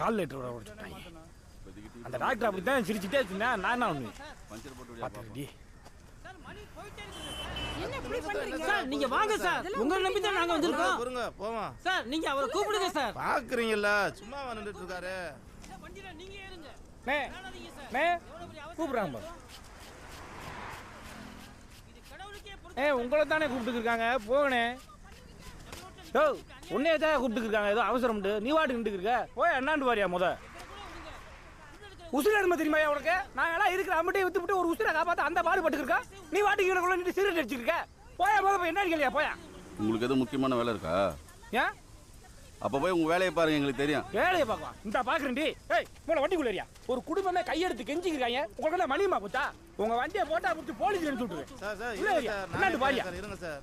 கால் later விட்டுட்டாங்க. அந்த doctor அப்படி தான் சிரிச்சுட்டே வச்சுருந்தேன். நான் என்ன ஒன்று பார்த்துக்கிட்டே சார் நீங்க வாங்க சார், உங்களை நம்பி தான் நாங்க வந்திருக்கோம். பொறுங்க போவோம் சார் நீங்க அவரை கூப்பிடுங்க சார். பாக்குறீங்கல்ல சும்மா வந்துட்டு இருக்காரு. நீங்க ஏறுங்க. கூப்பிடுறாங்க. உங்களை தானே கூப்பிட்டுருக்காங்க, போகணே. ஓ உன்னையே தான் கூப்பிட்டுருக்காங்க, ஏதோ அவசரம் நீ வாட்டு நின்று இருக்க. போய் என்னாண்டு வாரியா முத உசுர எருமை தெரியுமா உனக்கு? நான் எல்லாம் இருக்கிற அம்மட்டையை வித்துவிட்டு ஒரு உசுரை காப்பாற்ற அந்த பாடுபட்டு இருக்கா. நீ வாட்டுக்கு எனக்குள்ள நின்று சிகரெட் அடிச்சிருக்க. போயா முத போய் என்ன கேள்வியா போயா. உங்களுக்கு எதுவும் முக்கியமான வேலை இருக்கா? ஏன் அப்போ போய் உங்கள் வேலையை பாருங்க, எங்களுக்கு தெரியும். வேலையை பார்க்கலாம். இந்த பார்க்குறேன்டி. ஏய் மூளை வண்டிக்குள்ளேரியா ஒரு குடும்பமே கையெடுத்து கெஞ்சிக்கிறாங்க. உங்களுக்கு மணியமா போச்சா? உங்கள் வண்டியை போட்டா முடிச்சு போலீஸ் அனுப்பிச்சு விட்டுருவேன். சார் சார் என்னாண்டு பாரியா. இருங்க சார்,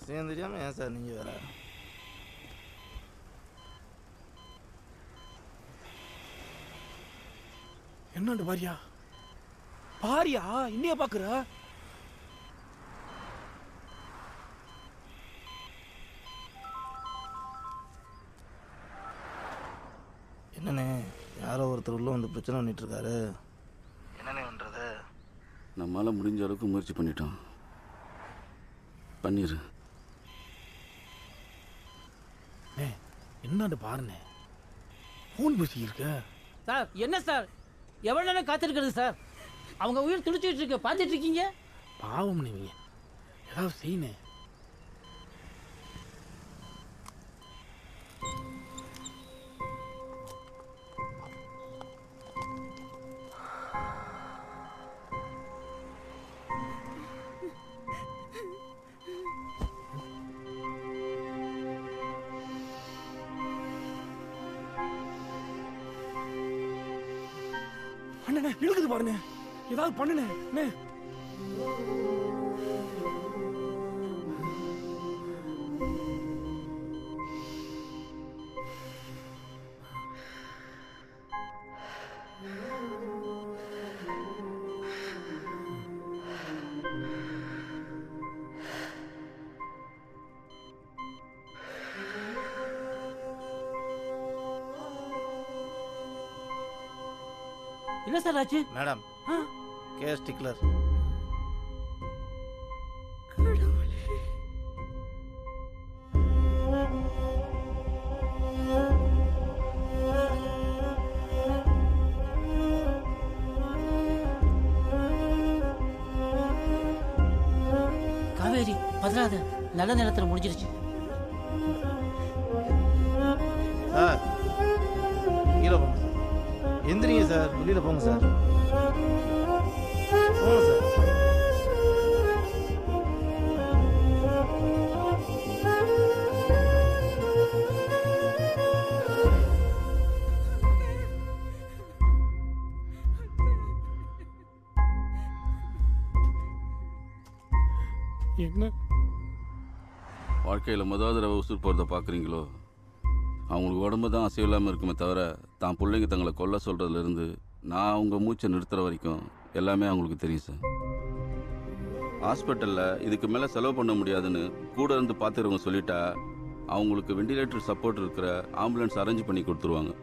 விஷயம் தெரியாம ஏன் சார் நீங்க வேற. என்னண்டு பாரியா பாரியா இன்னைய பாக்குற. என்னண்ணே யாரோ ஒருத்தர் உள்ள வந்து பிரச்சனை பண்ணிட்டு இருக்காரு. என்னண்ணே பண்றது? நம்மளால முடிஞ்ச அளவுக்கு முயற்சி பண்ணிட்டோம். பண்ணிடு. என்னண்டு பாருண்ணே ஃபோன் பேசி இருக்க. சார் என்ன சார், எவ்வளவு நேரம் காத்திருக்கிறது சார்? அவங்க உயிர் துடிச்சிட்டு இருக்கு, பார்த்துட்டு இருக்கீங்க. பாவம் நீங்க ஏதாவது செய்யணே. அண்ணே இழுக்குது பாருண்ணே, ஏதாவது பண்ணுண்ணே. என்ன சார் ஆச்சு? மேடம் கேஸ் டிக்லர். காவேரி பதறாத, நல்ல நேரத்தில் முடிஞ்சிருச்சு. சார் கீழே போங்க சார், எந்திரிங்க சார், வெளியில போங்க சார், போங்க சார். என்ன வாழ்க்கையில் முதல் தடவை உசுர் போகிறத பார்க்குறீங்களோ, அவங்களுக்கு உடம்பு தான் அசைவு இல்லாமல் இருக்குமே தவிர தான் பிள்ளைங்க தங்களை கொல்ல சொல்கிறதுலேருந்து நான் அவங்க மூச்சை நிறுத்துகிற வரைக்கும் எல்லாமே அவங்களுக்கு தெரியும் சார். ஹாஸ்பிட்டலில் இதுக்கு மேலே செலவு பண்ண முடியாதுன்னு கூட இருந்து பார்த்துக்கிறவங்க சொல்லிட்டா அவங்களுக்கு வெண்டிலேட்டர் சப்போர்ட் இருக்கிற ஆம்புலன்ஸ் அரேஞ்ச் பண்ணி கொடுத்துருவாங்க.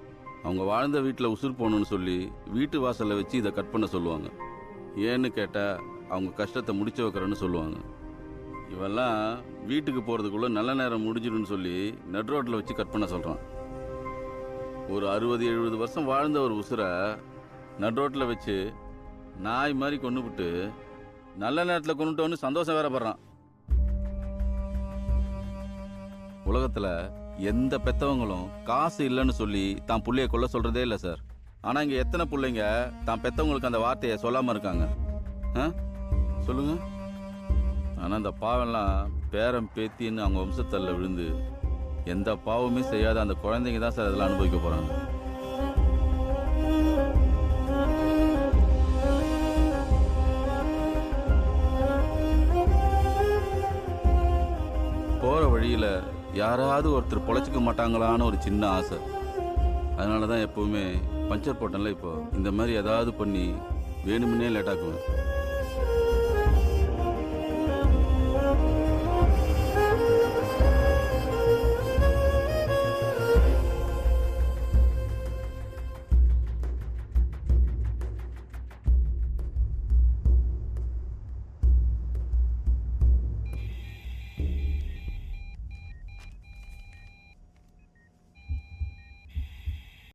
அவங்க வாழ்ந்த வீட்டில் உசுர் போகணுன்னு சொல்லி வீட்டு வாசலில் வச்சு இதை கட் பண்ண சொல்லுவாங்க. ஏன்னு கேட்டால் அவங்க கஷ்டத்தை முடிச்சு வைக்கிறேன்னு சொல்லுவாங்க. இவெல்லாம் வீட்டுக்கு போகிறதுக்குள்ளே நல்ல நேரம் முடிஞ்சிடுன்னு சொல்லி நட் ரோட்டில் வச்சு கட் பண்ண சொல்கிறான். ஒரு 60-70 வருஷம் வாழ்ந்த ஒரு உசுரை நட் ரோட்டில் வச்சு நாய் மாதிரி கொண்டுபிட்டு நல்ல நேரத்தில் கொண்டுட்டோன்னு சந்தோஷம் வேறப்படுறான். உலகத்தில் எந்த பெற்றவங்களும் காசு இல்லைன்னு சொல்லி தான் பிள்ளைய கொல்ல சொல்கிறதே இல்லை சார். ஆனால் இங்கே எத்தனை பிள்ளைங்க தான் பெற்றவங்களுக்கு அந்த வார்த்தையை சொல்லாமல் இருக்காங்க? சொல்லுங்கள். ஆனால் அந்த பாவம்லாம் பேரம் பேத்தின்னு அவங்க வம்சத்தல்ல விழுந்து எந்த பாவமே செய்யாத அந்த குழந்தைங்க தான் சார் அதெல்லாம் அனுபவிக்க போகிறாங்க. போகிற வழியில் யாராவது ஒருத்தர் பொழைச்சிக்க மாட்டாங்களான்னு ஒரு சின்ன ஆசை. அதனால தான் எப்போவுமே பஞ்சர் போட்டேன்ல, இப்போ இந்த மாதிரி ஏதாவது பண்ணி வேணுமுன்னே லேட்டாக்குவேன்.